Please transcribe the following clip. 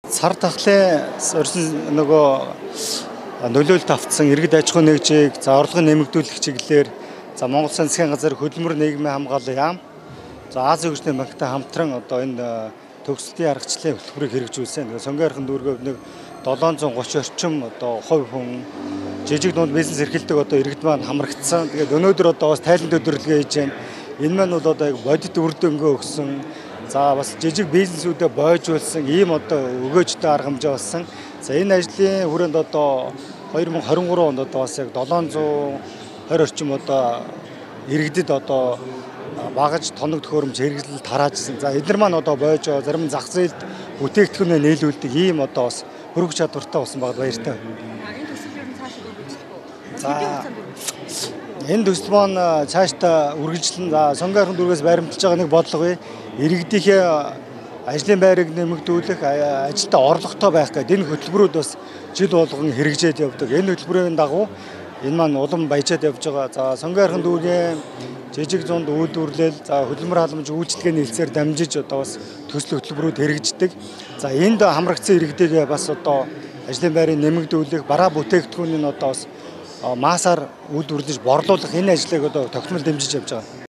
Сар тахлын орчин нөгөө нөлөөлөлт автсан иргэд аж ахуйн нэгжийг орлогын нэмэгдүүлэх чиглэлээр Монгол Засгийн газар хөдөлмөр нийгмийн хамгааллын яам Азийн хөгжлийн банктай хамтран одоо энэ төгсөлтийн аргачлалын хөтөлбөрийг хэрэгжүүлсэн. Сонгойрхон дүүргөв нэг 730 орчим одоо хувь хүн жижиг дунд бизнес эрхэлдэг одоо иргэд маань хамрагдсан. Тэгээд өнөөдөр одоо бас тайланд өдөрлөгөө хийж байна. Энэ маань бол одоо бодит үр дүнгээ өгсөн. За бас жижиг бизнесүүдэд бойжуулсан ийм одоо өгөөжтэй арга хэмжээ болсон. За энэ ажлын хүрээнд одоо 2023 онд одоо бас яг 720 орчим одоо иргэдэд одоо багаж тоног төхөөрөмж хэрэглэл тараажсан. За эдгээр маань одоо бойжоо зарим зах зээлд бүтээгдэхүүнээ нийлүүлдэг ийм одоо бас хөрөг чадвартай болсон багт баяртай. Энэ төсөл маань цаашдаа үргэлжлэн сонгойрхон дүүргээс баримталж байгаа нэг бодлого бий. Иргэдийнхээ ажлын байрыг нэмэгдүүлэх, ажилдаа орлоготой байх гэдэг энэ хөтөлбөрүүд бас жил болгон хэрэгжээд явдаг. Энэ хөтөлбөрийн дагуу энэ маань улам баяжаад явж байгаа. За сонгойрхон дүүргийн жижиг зунд үйлдвэрлэл, хөдөлмөр халамж үйлчлэгээний хэлцээр дамжиж одоо бас төсөл хөтөлбөрүүд хэрэгждэг. За энд хамрагдсан иргэдийг бас одоо ажлын байрыг нэмэгдүүлэх, бараа бүтээгдэхүүнийг одоо бас маасаар үйлдвэрлэж борлуулах энэ ажлыг одоо тогтмол дэмжиж явж байгаа.